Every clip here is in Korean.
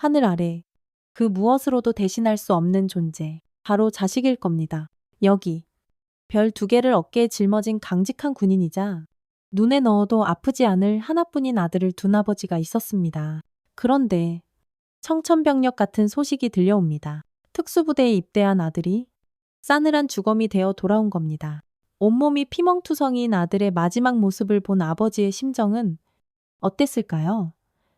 하늘 아래 그 무엇으로도 대신할 수 없는 존재. 바로 자식일 겁니다. 여기 별 두 개를 어깨에 짊어진 강직한 군인이자 눈에 넣어도 아프지 않을 하나뿐인 아들을 둔 아버지가 있었습니다. 그런데 청천벽력 같은 소식이 들려옵니다. 특수부대에 입대한 아들이 싸늘한 주검이 되어 돌아온 겁니다. 온몸이 피멍투성이인 아들의 마지막 모습을 본 아버지의 심정은 어땠을까요?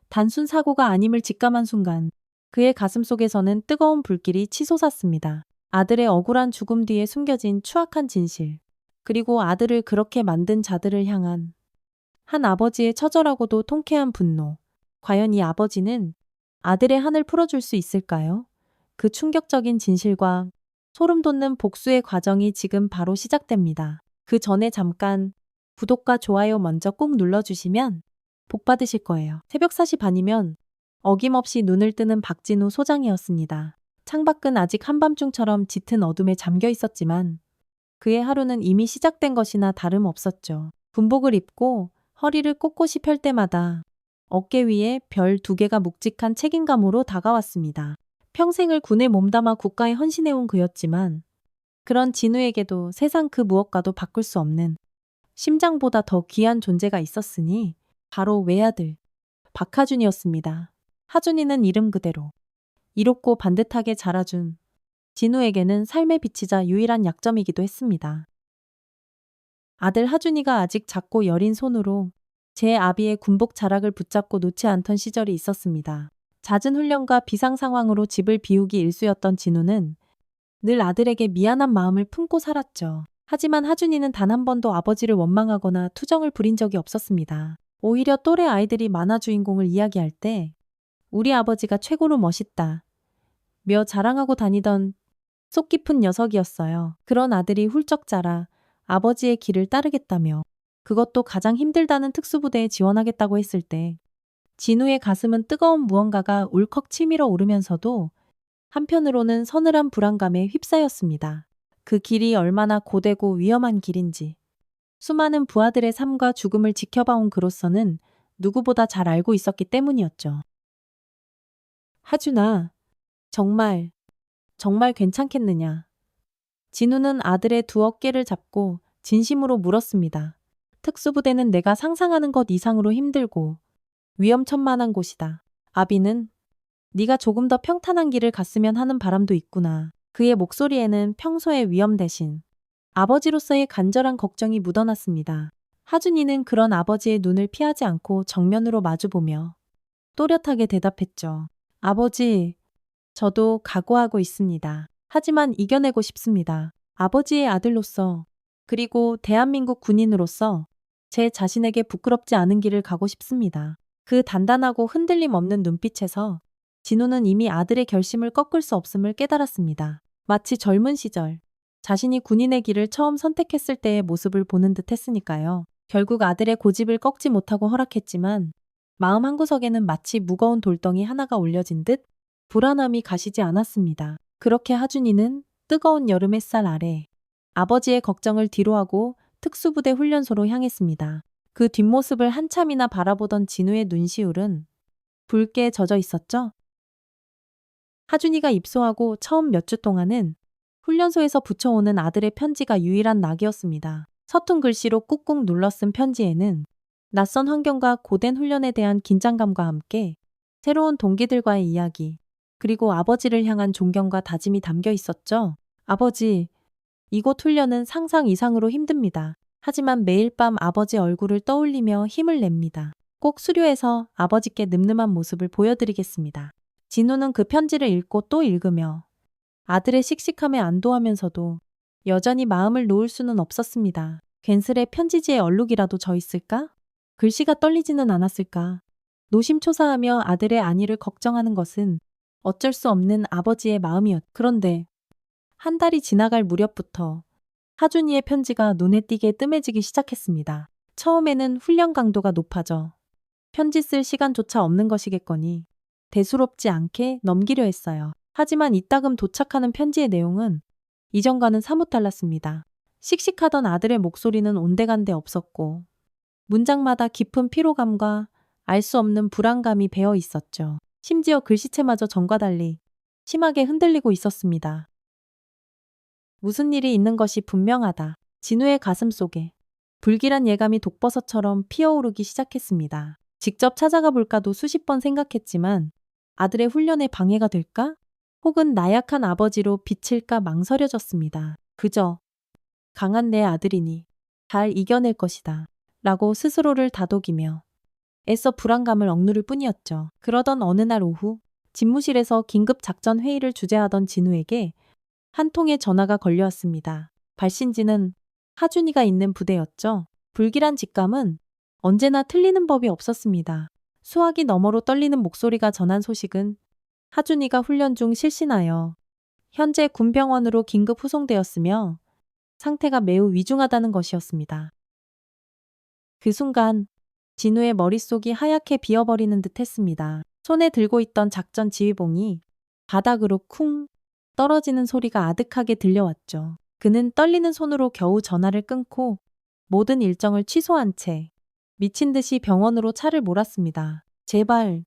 단순 사고가 아님을 직감한 순간 그의 가슴 속에서는 뜨거운 불길이 치솟았습니다. 아들의 억울한 죽음 뒤에 숨겨진 추악한 진실, 그리고 아들을 그렇게 만든 자들을 향한 한 아버지의 처절하고도 통쾌한 분노. 과연 이 아버지는 아들의 한을 풀어줄 수 있을까요? 그 충격적인 진실과 소름 돋는 복수의 과정이 지금 바로 시작됩니다. 그 전에 잠깐 구독과 좋아요 먼저 꼭 눌러주시면 복 받으실 거예요. 새벽 4시 반이면 어김없이 눈을 뜨는 박진우 소장이었습니다. 창밖은 아직 한밤중처럼 짙은 어둠에 잠겨 있었지만 그의 하루는 이미 시작된 것이나 다름없었죠. 군복을 입고 허리를 꼿꼿이 펼 때마다 어깨 위에 별 두 개가 묵직한 책임감으로 다가왔습니다. 평생을 군에 몸담아 국가에 헌신해온 그였지만 그런 진우에게도 세상 그 무엇과도 바꿀 수 없는 심장보다 더 귀한 존재가 있었으니 바로 외아들 박하준이었습니다. 하준이는 이름 그대로 이롭고 반듯하게 자라준 진우에게는 삶의 빛이자 유일한 약점이기도 했습니다. 아들 하준이가 아직 작고 여린 손으로 제 아비의 군복 자락을 붙잡고 놓지 않던 시절이 있었습니다. 잦은 훈련과 비상 상황으로 집을 비우기 일쑤였던 진우는 늘 아들에게 미안한 마음을 품고 살았죠. 하지만 하준이는 단 한 번도 아버지를 원망하거나 투정을 부린 적이 없었습니다. 오히려 또래 아이들이 만화 주인공을 이야기할 때 우리 아버지가 최고로 멋있다 며 자랑하고 다니던 속 깊은 녀석이었어요. 그런 아들이 훌쩍 자라 아버지의 길을 따르겠다며 그것도 가장 힘들다는 특수부대에 지원하겠다고 했을 때 진우의 가슴은 뜨거운 무언가가 울컥 치밀어 오르면서도 한편으로는 서늘한 불안감에 휩싸였습니다. 그 길이 얼마나 고되고 위험한 길인지 수많은 부하들의 삶과 죽음을 지켜봐온 그로서는 누구보다 잘 알고 있었기 때문이었죠. 하준아, 정말 괜찮겠느냐? 진우는 아들의 두 어깨를 잡고 진심으로 물었습니다. 특수부대는 내가 상상하는 것 이상으로 힘들고 위험천만한 곳이다. 아비는 네가 조금 더 평탄한 길을 갔으면 하는 바람도 있구나. 그의 목소리에는 평소의 위험 대신 아버지로서의 간절한 걱정이 묻어났습니다. 하준이는 그런 아버지의 눈을 피하지 않고 정면으로 마주보며 또렷하게 대답했죠. 아버지, 저도 각오하고 있습니다. 하지만 이겨내고 싶습니다. 아버지의 아들로서 그리고 대한민국 군인으로서 제 자신에게 부끄럽지 않은 길을 가고 싶습니다. 그 단단하고 흔들림 없는 눈빛에서 진우는 이미 아들의 결심을 꺾을 수 없음을 깨달았습니다. 마치 젊은 시절 자신이 군인의 길을 처음 선택했을 때의 모습을 보는 듯 했으니까요. 결국 아들의 고집을 꺾지 못하고 허락했지만 마음 한구석에는 마치 무거운 돌덩이 하나가 올려진 듯 불안함이 가시지 않았습니다. 그렇게 하준이는 뜨거운 여름 햇살 아래 아버지의 걱정을 뒤로하고 특수부대 훈련소로 향했습니다. 그 뒷모습을 한참이나 바라보던 진우의 눈시울은 붉게 젖어 있었죠. 하준이가 입소하고 처음 몇 주 동안은 훈련소에서 붙여오는 아들의 편지가 유일한 낙이었습니다. 서툰 글씨로 꾹꾹 눌러 쓴 편지에는 낯선 환경과 고된 훈련에 대한 긴장감과 함께 새로운 동기들과의 이야기, 그리고 아버지를 향한 존경과 다짐이 담겨 있었죠. 아버지, 이곳 훈련은 상상 이상으로 힘듭니다. 하지만 매일 밤 아버지 얼굴을 떠올리며 힘을 냅니다. 꼭 수료해서 아버지께 늠름한 모습을 보여드리겠습니다. 진우는 그 편지를 읽고 또 읽으며 아들의 씩씩함에 안도하면서도 여전히 마음을 놓을 수는 없었습니다. 괜스레 편지지에 얼룩이라도 져 있을까? 글씨가 떨리지는 않았을까? 노심초사하며 아들의 안위를 걱정하는 것은 어쩔 수 없는 아버지의 마음이었. 그런데 한 달이 지나갈 무렵부터 하준이의 편지가 눈에 띄게 뜸해지기 시작했습니다. 처음에는 훈련 강도가 높아져 편지 쓸 시간조차 없는 것이겠거니 대수롭지 않게 넘기려 했어요. 하지만 이따금 도착하는 편지의 내용은 이전과는 사뭇 달랐습니다. 씩씩하던 아들의 목소리는 온데간데 없었고 문장마다 깊은 피로감과 알 수 없는 불안감이 배어 있었죠. 심지어 글씨체마저 전과 달리 심하게 흔들리고 있었습니다. 무슨 일이 있는 것이 분명하다. 진우의 가슴 속에 불길한 예감이 독버섯처럼 피어오르기 시작했습니다. 직접 찾아가 볼까도 수십 번 생각했지만 아들의 훈련에 방해가 될까? 혹은 나약한 아버지로 비칠까 망설여졌습니다. 그저 강한 내 아들이니 잘 이겨낼 것이다. 라고 스스로를 다독이며 애써 불안감을 억누를 뿐이었죠. 그러던 어느 날 오후 집무실에서 긴급 작전 회의를 주재하던 진우에게 한 통의 전화가 걸려왔습니다. 발신지는 하준이가 있는 부대였죠. 불길한 직감은 언제나 틀리는 법이 없었습니다. 수화기 너머로 떨리는 목소리가 전한 소식은 하준이가 훈련 중 실신하여 현재 군병원으로 긴급 후송되었으며 상태가 매우 위중하다는 것이었습니다. 그 순간 진우의 머릿속이 하얗게 비어버리는 듯 했습니다. 손에 들고 있던 작전 지휘봉이 바닥으로 쿵 떨어지는 소리가 아득하게 들려왔죠. 그는 떨리는 손으로 겨우 전화를 끊고 모든 일정을 취소한 채 미친 듯이 병원으로 차를 몰았습니다. 제발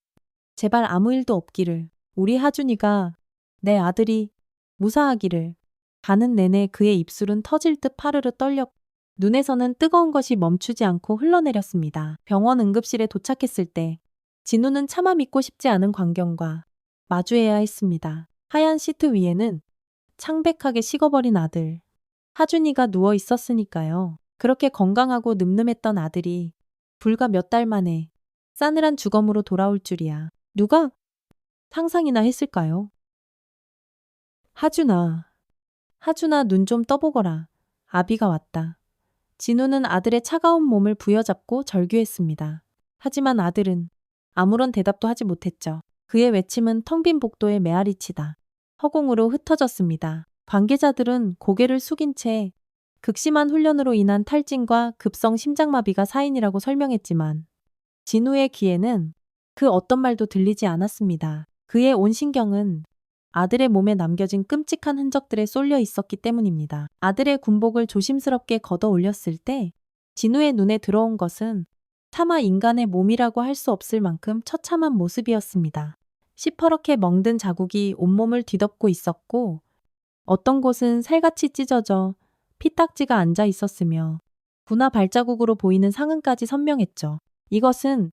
아무 일도 없기를. 우리 하준이가, 내 아들이 무사하기를. 가는 내내 그의 입술은 터질 듯 파르르 떨렸고 눈에서는 뜨거운 것이 멈추지 않고 흘러내렸습니다. 병원 응급실에 도착했을 때 진우는 차마 믿고 싶지 않은 광경과 마주해야 했습니다. 하얀 시트 위에는 창백하게 식어버린 아들 하준이가 누워 있었으니까요. 그렇게 건강하고 늠름했던 아들이 불과 몇 달 만에 싸늘한 주검으로 돌아올 줄이야. 누가 상상이나 했을까요? 하준아, 눈 좀 떠보거라. 아비가 왔다. 진우는 아들의 차가운 몸을 부여잡고 절규했습니다. 하지만 아들은 아무런 대답도 하지 못했죠. 그의 외침은 텅 빈 복도에 메아리치다 허공으로 흩어졌습니다. 관계자들은 고개를 숙인 채 극심한 훈련으로 인한 탈진과 급성 심장마비가 사인이라고 설명했지만 진우의 귀에는 그 어떤 말도 들리지 않았습니다. 그의 온 신경은 아들의 몸에 남겨진 끔찍한 흔적들에 쏠려 있었기 때문입니다. 아들의 군복을 조심스럽게 걷어 올렸을 때 진우의 눈에 들어온 것은 차마 인간의 몸이라고 할 수 없을 만큼 처참한 모습이었습니다. 시퍼렇게 멍든 자국이 온몸을 뒤덮고 있었고 어떤 곳은 살같이 찢어져 피딱지가 앉아 있었으며 분화 발자국으로 보이는 상흔까지 선명했죠. 이것은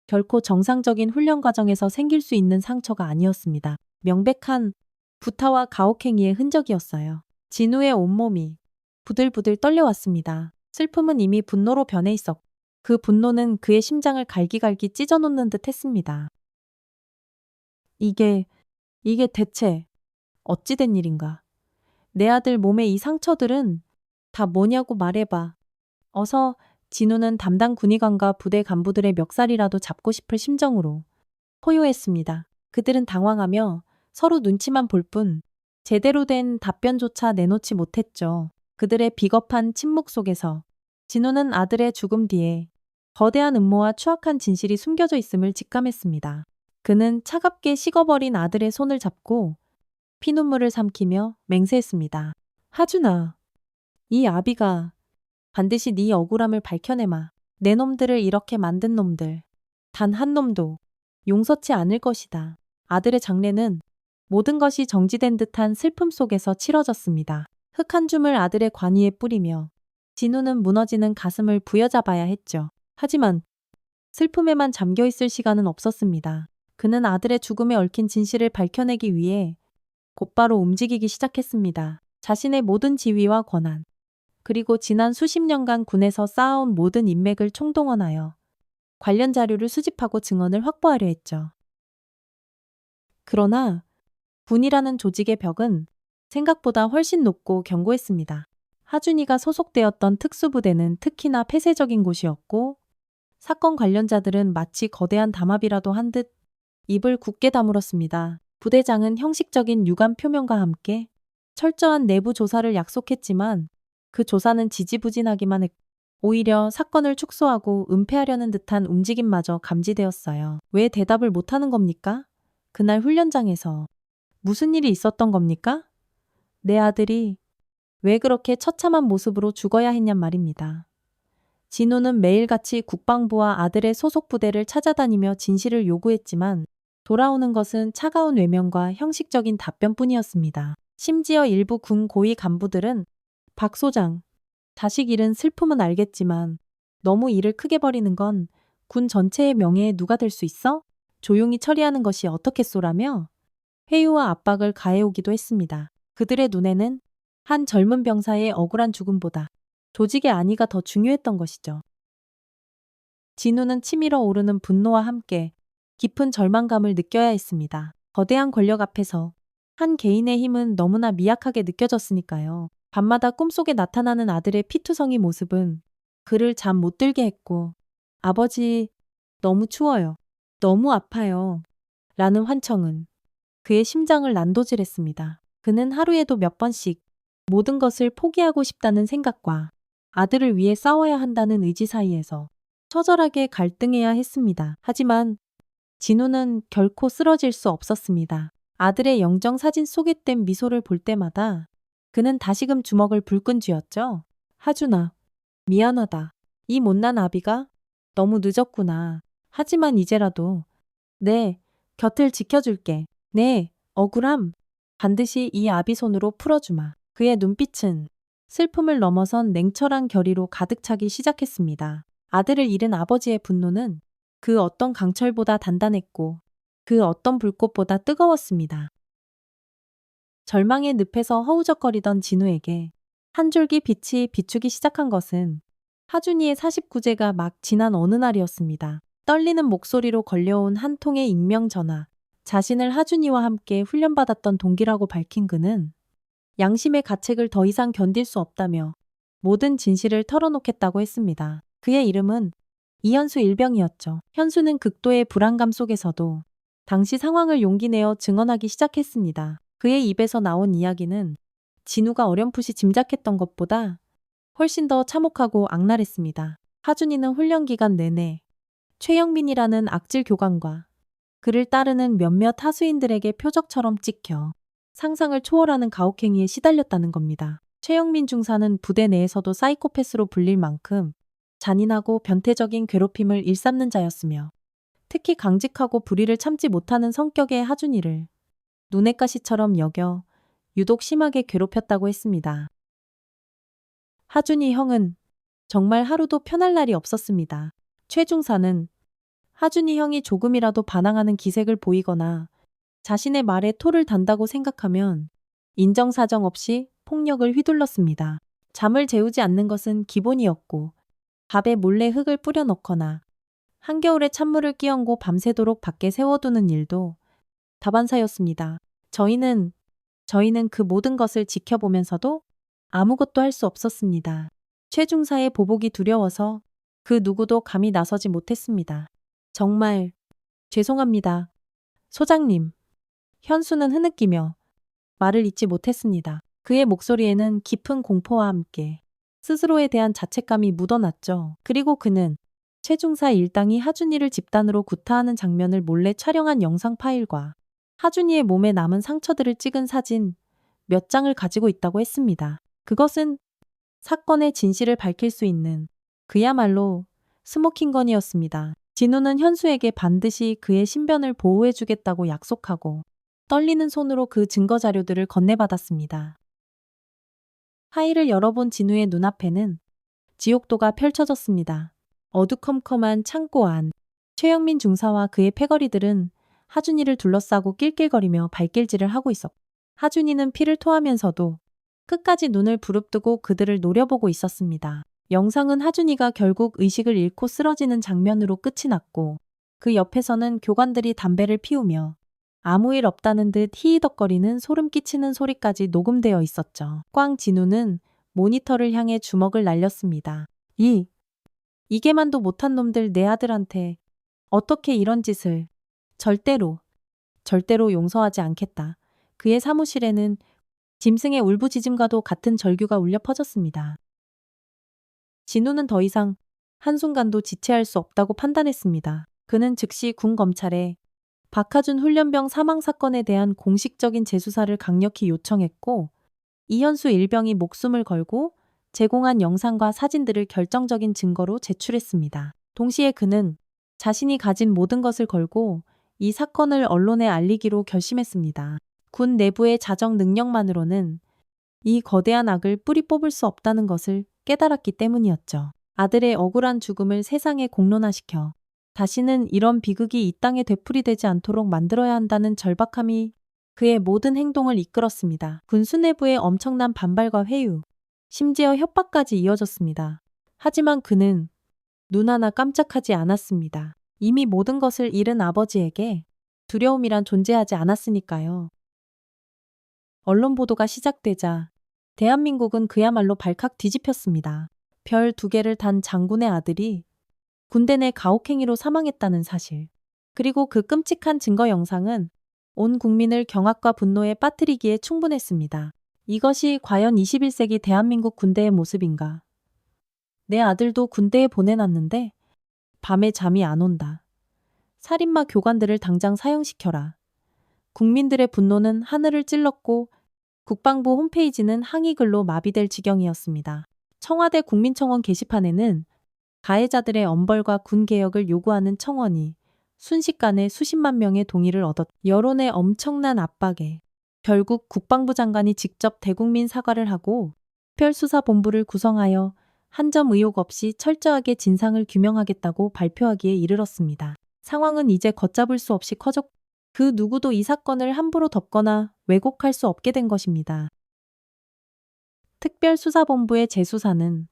결코 정상적인 훈련 과정에서 생길 수 있는 상처가 아니었습니다. 명백한 구타와 가혹행위의 흔적이었어요. 진우의 온몸이 부들부들 떨려왔습니다. 슬픔은 이미 분노로 변해 있었고 그 분노는 그의 심장을 갈기갈기 찢어놓는 듯 했습니다. 이게 대체 어찌 된 일인가? 내 아들 몸의 이 상처들은 다 뭐냐고 말해봐. 어서. 진우는 담당 군의관과 부대 간부들의 멱살이라도 잡고 싶을 심정으로 호요했습니다. 그들은 당황하며 서로 눈치만 볼 뿐 제대로 된 답변조차 내놓지 못했죠. 그들의 비겁한 침묵 속에서 진우는 아들의 죽음 뒤에 거대한 음모와 추악한 진실이 숨겨져 있음을 직감했습니다. 그는 차갑게 식어버린 아들의 손을 잡고 피눈물을 삼키며 맹세했습니다. 하준아, 이 아비가 반드시 네 억울함을 밝혀내마. 내 놈들을 이렇게 만든 놈들 단 한 놈도 용서치 않을 것이다. 아들의 장례는 모든 것이 정지된 듯한 슬픔 속에서 치러졌습니다. 흙 한 줌을 아들의 관위에 뿌리며 진우는 무너지는 가슴을 부여잡아야 했죠. 하지만 슬픔에만 잠겨있을 시간은 없었습니다. 그는 아들의 죽음에 얽힌 진실을 밝혀내기 위해 곧바로 움직이기 시작했습니다. 자신의 모든 지위와 권한, 그리고 지난 수십 년간 군에서 쌓아온 모든 인맥을 총동원하여 관련 자료를 수집하고 증언을 확보하려 했죠. 그러나 군이라는 조직의 벽은 생각보다 훨씬 높고 견고했습니다. 하준이가 소속되었던 특수부대는 특히나 폐쇄적인 곳이었고 사건 관련자들은 마치 거대한 담합이라도 한 듯 입을 굳게 다물었습니다. 부대장은 형식적인 유감 표명과 함께 철저한 내부 조사를 약속했지만 그 조사는 지지부진하기만 했고 오히려 사건을 축소하고 은폐하려는 듯한 움직임마저 감지되었어요. 왜 대답을 못하는 겁니까? 그날 훈련장에서 무슨 일이 있었던 겁니까? 내 아들이 왜 그렇게 처참한 모습으로 죽어야 했냔 말입니다. 진우는 매일같이 국방부와 아들의 소속 부대를 찾아다니며 진실을 요구했지만 돌아오는 것은 차가운 외면과 형식적인 답변뿐이었습니다. 심지어 일부 군 고위 간부들은 박 소장, 자식 잃은 슬픔은 알겠지만 너무 일을 크게 벌이는 건 군 전체의 명예에 누가 될 수 있어? 조용히 처리하는 것이 어떻겠소라며 회유와 압박을 가해오기도 했습니다. 그들의 눈에는 한 젊은 병사의 억울한 죽음보다 조직의 안위가 더 중요했던 것이죠. 진우는 치밀어 오르는 분노와 함께 깊은 절망감을 느껴야 했습니다. 거대한 권력 앞에서 한 개인의 힘은 너무나 미약하게 느껴졌으니까요. 밤마다 꿈속에 나타나는 아들의 피투성이 모습은 그를 잠 못 들게 했고, 아버지, 너무 추워요. 너무 아파요. 라는 환청은 그의 심장을 난도질했습니다. 그는 하루에도 몇 번씩 모든 것을 포기하고 싶다는 생각과 아들을 위해 싸워야 한다는 의지 사이에서 처절하게 갈등해야 했습니다. 하지만 진우는 결코 쓰러질 수 없었습니다. 아들의 영정 사진 속에 뗀 미소를 볼 때마다 그는 다시금 주먹을 불끈 쥐었죠. 하준아, 미안하다. 이 못난 아비가 너무 늦었구나. 하지만 이제라도 내 곁을 지켜줄게. 네, 억울함. 반드시 이 아비 손으로 풀어주마. 그의 눈빛은 슬픔을 넘어선 냉철한 결의로 가득 차기 시작했습니다. 아들을 잃은 아버지의 분노는 그 어떤 강철보다 단단했고 그 어떤 불꽃보다 뜨거웠습니다. 절망의 늪에서 허우적거리던 진우에게 한 줄기 빛이 비추기 시작한 것은 하준이의 49제가 막 지난 어느 날이었습니다. 떨리는 목소리로 걸려온 한 통의 익명 전화. 자신을 하준이와 함께 훈련받았던 동기라고 밝힌 그는 양심의 가책을 더 이상 견딜 수 없다며 모든 진실을 털어놓겠다고 했습니다. 그의 이름은 이현수 일병이었죠. 현수는 극도의 불안감 속에서도 당시 상황을 용기 내어 증언하기 시작했습니다. 그의 입에서 나온 이야기는 진우가 어렴풋이 짐작했던 것보다 훨씬 더 참혹하고 악랄했습니다. 하준이는 훈련 기간 내내 최영민이라는 악질 교관과 그를 따르는 몇몇 하수인들에게 표적처럼 찍혀 상상을 초월하는 가혹행위에 시달렸다는 겁니다. 최영민 중사는 부대 내에서도 사이코패스로 불릴 만큼 잔인하고 변태적인 괴롭힘을 일삼는 자였으며 특히 강직하고 불의를 참지 못하는 성격의 하준이를 눈엣 가시처럼 여겨 유독 심하게 괴롭혔다고 했습니다. 하준이 형은 정말 하루도 편할 날이 없었습니다. 최 중사는 하준이 형이 조금이라도 반항하는 기색을 보이거나 자신의 말에 토를 단다고 생각하면 인정사정 없이 폭력을 휘둘렀습니다. 잠을 재우지 않는 것은 기본이었고 밥에 몰래 흙을 뿌려 넣거나 한겨울에 찬물을 끼얹고 밤새도록 밖에 세워두는 일도 다반사였습니다. 저희는 그 모든 것을 지켜보면서도 아무것도 할 수 없었습니다. 최 중사의 보복이 두려워서 그 누구도 감히 나서지 못했습니다. 정말 죄송합니다. 소장님. 현수는 흐느끼며 말을 잇지 못했습니다. 그의 목소리에는 깊은 공포와 함께 스스로에 대한 자책감이 묻어났죠. 그리고 그는 최 중사 일당이 하준이를 집단으로 구타하는 장면을 몰래 촬영한 영상 파일과 하준이의 몸에 남은 상처들을 찍은 사진 몇 장을 가지고 있다고 했습니다. 그것은 사건의 진실을 밝힐 수 있는 그야말로 스모킹건이었습니다. 진우는 현수에게 반드시 그의 신변을 보호해주겠다고 약속하고 떨리는 손으로 그 증거 자료들을 건네받았습니다. 파일을 열어본 진우의 눈앞에는 지옥도가 펼쳐졌습니다. 어두컴컴한 창고 안, 최영민 중사와 그의 패거리들은 하준이를 둘러싸고 낄낄거리며 발길질을 하고 있었고 하준이는 피를 토하면서도 끝까지 눈을 부릅뜨고 그들을 노려보고 있었습니다. 영상은 하준이가 결국 의식을 잃고 쓰러지는 장면으로 끝이 났고 그 옆에서는 교관들이 담배를 피우며 아무 일 없다는 듯 히히덕거리는 소름 끼치는 소리까지 녹음되어 있었죠. 꽝 진우는 모니터를 향해 주먹을 날렸습니다. 이게만도 못한 놈들 내 아들한테 어떻게 이런 짓을 절대로 용서하지 않겠다. 그의 사무실에는 짐승의 울부짖음과도 같은 절규가 울려 퍼졌습니다. 진우는 더 이상 한순간도 지체할 수 없다고 판단했습니다. 그는 즉시 군 검찰에 박하준 훈련병 사망 사건에 대한 공식적인 재수사를 강력히 요청했고 이현수 일병이 목숨을 걸고 제공한 영상과 사진들을 결정적인 증거로 제출했습니다. 동시에 그는 자신이 가진 모든 것을 걸고 이 사건을 언론에 알리기로 결심했습니다. 군 내부의 자정 능력만으로는 이 거대한 악을 뿌리 뽑을 수 없다는 것을 깨달았기 때문이었죠. 아들의 억울한 죽음을 세상에 공론화시켜 다시는 이런 비극이 이 땅에 되풀이되지 않도록 만들어야 한다는 절박함이 그의 모든 행동을 이끌었습니다. 군수 내부의 엄청난 반발과 회유, 심지어 협박까지 이어졌습니다. 하지만 그는 눈 하나 깜짝하지 않았습니다. 이미 모든 것을 잃은 아버지에게 두려움이란 존재하지 않았으니까요. 언론 보도가 시작되자 대한민국은 그야말로 발칵 뒤집혔습니다. 별 2개를 단 장군의 아들이 군대 내 가혹행위로 사망했다는 사실. 그리고 그 끔찍한 증거 영상은 온 국민을 경악과 분노에 빠뜨리기에 충분했습니다. 이것이 과연 21세기 대한민국 군대의 모습인가? 내 아들도 군대에 보내놨는데 밤에 잠이 안 온다. 살인마 교관들을 당장 사형시켜라. 국민들의 분노는 하늘을 찔렀고 국방부 홈페이지는 항의글로 마비될 지경이었습니다. 청와대 국민청원 게시판에는 가해자들의 엄벌과 군개혁을 요구하는 청원이 순식간에 수십만 명의 동의를 얻었. 여론의 엄청난 압박에 결국 국방부 장관이 직접 대국민 사과를 하고 특별수사본부를 구성하여 한 점 의혹 없이 철저하게 진상을 규명하겠다고 발표하기에 이르렀습니다. 상황은 이제 걷잡을 수 없이 커졌고 그 누구도 이 사건을 함부로 덮거나 왜곡할 수 없게 된 것입니다. 특별수사본부의 재수사는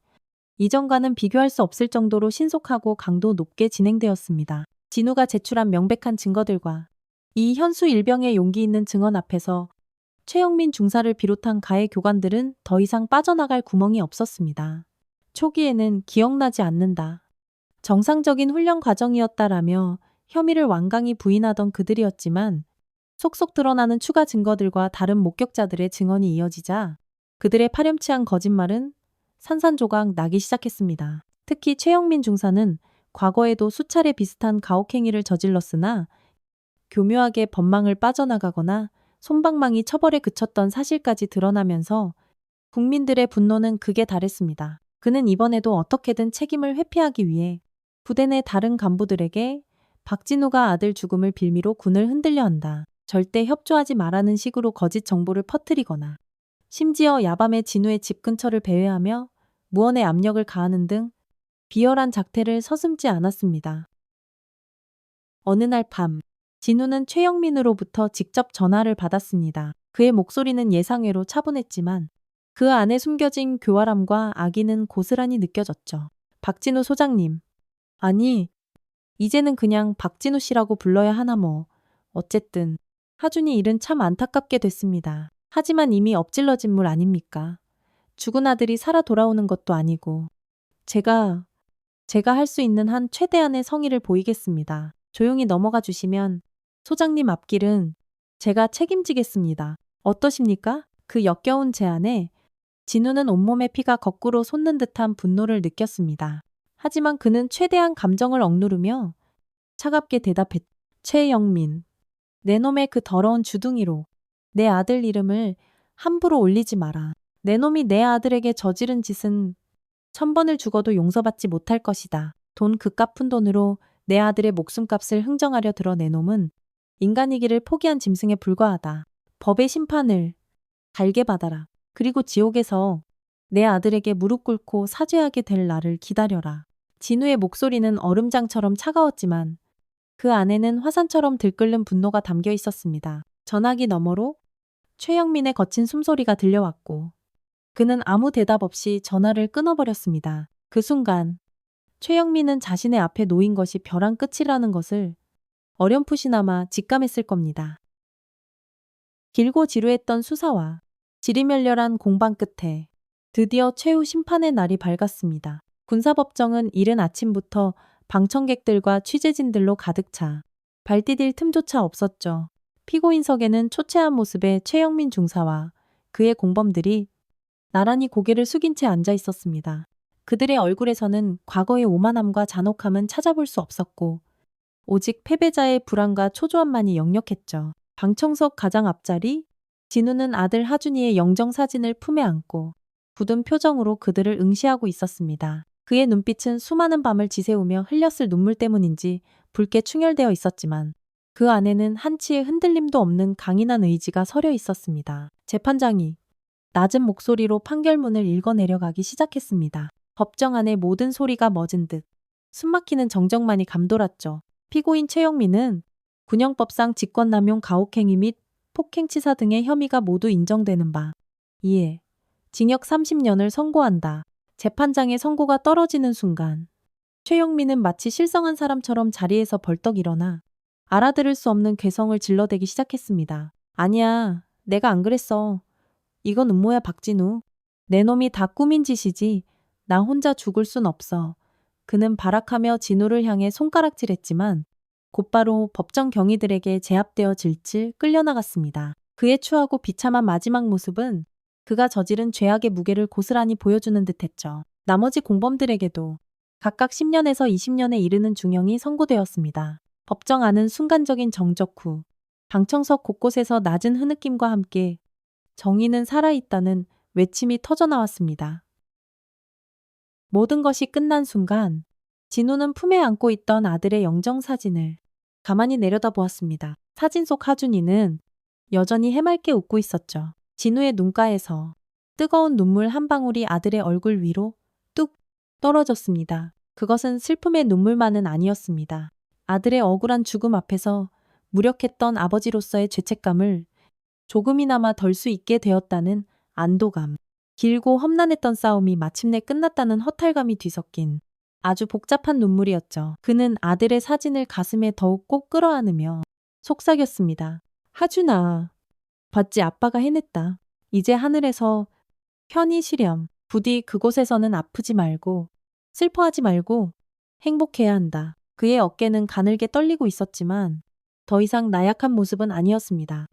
이전과는 비교할 수 없을 정도로 신속하고 강도 높게 진행되었습니다. 진우가 제출한 명백한 증거들과 이 현수 일병의 용기 있는 증언 앞에서 최영민 중사를 비롯한 가해 교관들은 더 이상 빠져나갈 구멍이 없었습니다. 초기에는 기억나지 않는다. 정상적인 훈련 과정이었다라며 혐의를 완강히 부인하던 그들이었지만 속속 드러나는 추가 증거들과 다른 목격자들의 증언이 이어지자 그들의 파렴치한 거짓말은 산산조각 나기 시작했습니다. 특히 최영민 중사는 과거에도 수차례 비슷한 가혹행위를 저질렀으나 교묘하게 법망을 빠져나가거나 솜방망이 처벌에 그쳤던 사실까지 드러나면서 국민들의 분노는 극에 달했습니다. 그는 이번에도 어떻게든 책임을 회피하기 위해 부대 내 다른 간부들에게 박진우가 아들 죽음을 빌미로 군을 흔들려 한다. 절대 협조하지 말라는 식으로 거짓 정보를 퍼뜨리거나 심지어 야밤에 진우의 집 근처를 배회하며 무언의 압력을 가하는 등 비열한 작태를 서슴지 않았습니다. 어느 날 밤, 진우는 최영민으로부터 직접 전화를 받았습니다. 그의 목소리는 예상외로 차분했지만 그 안에 숨겨진 교활함과 악의는 고스란히 느껴졌죠. 박진우 소장님. 아니, 이제는 그냥 박진우 씨라고 불러야 하나 뭐. 어쨌든 하준이 일은 참 안타깝게 됐습니다. 하지만 이미 엎질러진 물 아닙니까? 죽은 아들이 살아 돌아오는 것도 아니고 제가 할 수 있는 한 최대한의 성의를 보이겠습니다. 조용히 넘어가 주시면 소장님 앞길은 제가 책임지겠습니다. 어떠십니까? 그 역겨운 제안에 진우는 온몸의 피가 거꾸로 솟는 듯한 분노를 느꼈습니다. 하지만 그는 최대한 감정을 억누르며 차갑게 대답했. 최영민, 내 놈의 그 더러운 주둥이로 내 아들 이름을 함부로 올리지 마라. 내 놈이 내 아들에게 저지른 짓은 1000번을 죽어도 용서받지 못할 것이다. 돈 그값 돈으로 내 아들의 목숨값을 흥정하려 들어 내 놈은 인간이기를 포기한 짐승에 불과하다. 법의 심판을 달게 받아라. 그리고 지옥에서 내 아들에게 무릎 꿇고 사죄하게 될 날을 기다려라. 진우의 목소리는 얼음장처럼 차가웠지만 그 안에는 화산처럼 들끓는 분노가 담겨 있었습니다. 전화기 너머로 최영민의 거친 숨소리가 들려왔고 그는 아무 대답 없이 전화를 끊어버렸습니다. 그 순간 최영민은 자신의 앞에 놓인 것이 벼랑 끝이라는 것을 어렴풋이나마 직감했을 겁니다. 길고 지루했던 수사와 지리멸렬한 공방 끝에 드디어 최후 심판의 날이 밝았습니다. 군사법정은 이른 아침부터 방청객들과 취재진들로 가득 차 발 디딜 틈조차 없었죠. 피고인석에는 초췌한 모습의 최영민 중사와 그의 공범들이 나란히 고개를 숙인 채 앉아 있었습니다. 그들의 얼굴에서는 과거의 오만함과 잔혹함은 찾아볼 수 없었고 오직 패배자의 불안과 초조함만이 역력했죠. 방청석 가장 앞자리 진우는 아들 하준이의 영정사진을 품에 안고 굳은 표정으로 그들을 응시하고 있었습니다. 그의 눈빛은 수많은 밤을 지새우며 흘렸을 눈물 때문인지 붉게 충혈되어 있었지만 그 안에는 한치의 흔들림도 없는 강인한 의지가 서려 있었습니다. 재판장이 낮은 목소리로 판결문을 읽어내려가기 시작했습니다. 법정 안의 모든 소리가 멎은 듯 숨막히는 정적만이 감돌았죠. 피고인 최영민은 군형법상 직권남용 가혹행위 및 폭행치사 등의 혐의가 모두 인정되는 바 이에 징역 30년을 선고한다. 재판장의 선고가 떨어지는 순간 최영민은 마치 실성한 사람처럼 자리에서 벌떡 일어나 알아들을 수 없는 괴성을 질러대기 시작했습니다. 아니야, 내가 안 그랬어. 이건 음모야 박진우. 내 놈이 다 꾸민 짓이지. 나 혼자 죽을 순 없어. 그는 발악하며 진우를 향해 손가락질했지만 곧바로 법정 경위들에게 제압되어 질질 끌려나갔습니다. 그의 추하고 비참한 마지막 모습은 그가 저지른 죄악의 무게를 고스란히 보여주는 듯했죠. 나머지 공범들에게도 각각 10년에서 20년에 이르는 중형이 선고되었습니다. 법정 안은 순간적인 정적 후 방청석 곳곳에서 낮은 흐느낌과 함께 정의는 살아있다는 외침이 터져나왔습니다. 모든 것이 끝난 순간 진우는 품에 안고 있던 아들의 영정사진을 가만히 내려다보았습니다. 사진 속 하준이는 여전히 해맑게 웃고 있었죠. 진우의 눈가에서 뜨거운 눈물 한 방울이 아들의 얼굴 위로 뚝 떨어졌습니다. 그것은 슬픔의 눈물만은 아니었습니다. 아들의 억울한 죽음 앞에서 무력했던 아버지로서의 죄책감을 조금이나마 덜 수 있게 되었다는 안도감. 길고 험난했던 싸움이 마침내 끝났다는 허탈감이 뒤섞인 아주 복잡한 눈물이었죠. 그는 아들의 사진을 가슴에 더욱 꼭 끌어안으며 속삭였습니다. 하준아, 봤지 아빠가 해냈다. 이제 하늘에서 편히 쉬렴. 부디 그곳에서는 아프지 말고 슬퍼하지 말고 행복해야 한다. 그의 어깨는 가늘게 떨리고 있었지만 더 이상 나약한 모습은 아니었습니다.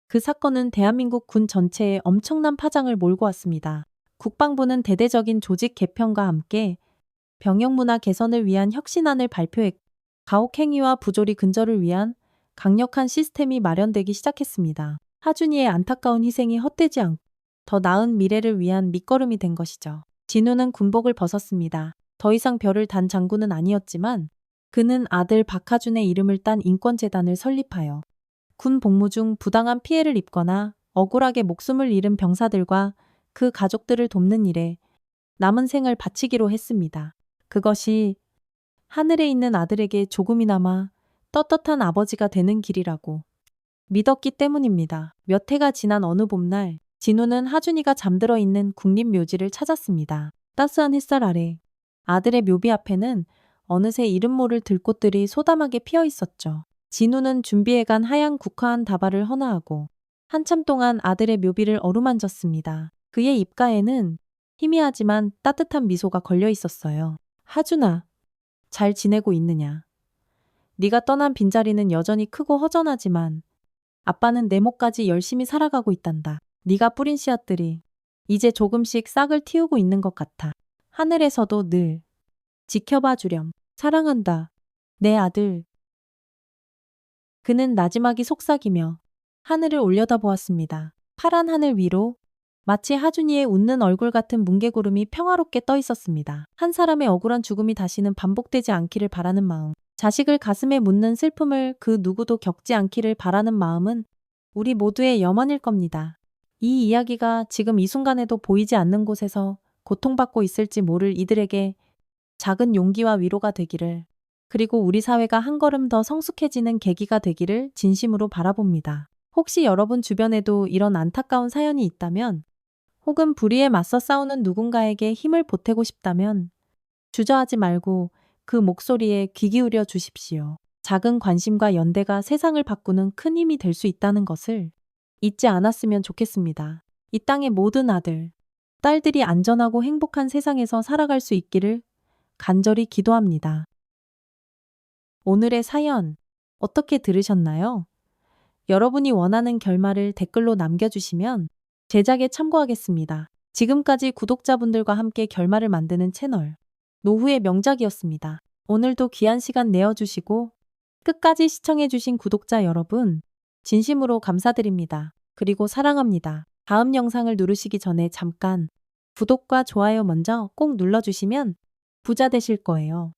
그 사건은 대한민국 군 전체에 엄청난 파장을 몰고 왔습니다. 국방부는 대대적인 조직 개편과 함께 병역 문화 개선을 위한 혁신안을 발표했고 가혹행위와 부조리 근절을 위한 강력한 시스템이 마련되기 시작했습니다. 하준이의 안타까운 희생이 헛되지 않고 더 나은 미래를 위한 밑거름이 된 것이죠. 진우는 군복을 벗었습니다. 더 이상 별을 단 장군은 아니었지만 그는 아들 박하준의 이름을 딴 인권재단을 설립하여 군 복무 중 부당한 피해를 입거나 억울하게 목숨을 잃은 병사들과 그 가족들을 돕는 일에 남은 생을 바치기로 했습니다. 그것이 하늘에 있는 아들에게 조금이나마 떳떳한 아버지가 되는 길이라고 믿었기 때문입니다. 몇 해가 지난 어느 봄날 진우는 하준이가 잠들어 있는 국립묘지를 찾았습니다. 따스한 햇살 아래 아들의 묘비 앞에는 어느새 이름 모를 들꽃들이 소담하게 피어 있었죠. 진우는 준비해간 하얀 국화한 다발을 헌화하고 한참 동안 아들의 묘비를 어루만졌습니다. 그의 입가에는 희미하지만 따뜻한 미소가 걸려 있었어요. 하준아, 잘 지내고 있느냐? 네가 떠난 빈자리는 여전히 크고 허전하지만 아빠는 내 몫까지 열심히 살아가고 있단다. 네가 뿌린 씨앗들이 이제 조금씩 싹을 틔우고 있는 것 같아. 하늘에서도 늘 지켜봐 주렴. 사랑한다. 내 아들. 그는 나지막이 속삭이며 하늘을 올려다보았습니다. 파란 하늘 위로 마치 하준이의 웃는 얼굴 같은 뭉게구름이 평화롭게 떠 있었습니다. 한 사람의 억울한 죽음이 다시는 반복되지 않기를 바라는 마음, 자식을 가슴에 묻는 슬픔을 그 누구도 겪지 않기를 바라는 마음은 우리 모두의 염원일 겁니다. 이 이야기가 지금 이 순간에도 보이지 않는 곳에서 고통받고 있을지 모를 이들에게 작은 용기와 위로가 되기를, 그리고 우리 사회가 한 걸음 더 성숙해지는 계기가 되기를 진심으로 바라봅니다. 혹시 여러분 주변에도 이런 안타까운 사연이 있다면, 혹은 불의에 맞서 싸우는 누군가에게 힘을 보태고 싶다면 주저하지 말고 그 목소리에 귀 기울여 주십시오. 작은 관심과 연대가 세상을 바꾸는 큰 힘이 될 수 있다는 것을 잊지 않았으면 좋겠습니다. 이 땅의 모든 아들, 딸들이 안전하고 행복한 세상에서 살아갈 수 있기를 간절히 기도합니다. 오늘의 사연 어떻게 들으셨나요? 여러분이 원하는 결말을 댓글로 남겨주시면 제작에 참고하겠습니다. 지금까지 구독자분들과 함께 결말을 만드는 채널 노후의 명작이었습니다. 오늘도 귀한 시간 내어주시고 끝까지 시청해주신 구독자 여러분 진심으로 감사드립니다. 그리고 사랑합니다. 다음 영상을 누르시기 전에 잠깐 구독과 좋아요 먼저 꼭 눌러주시면 부자 되실 거예요.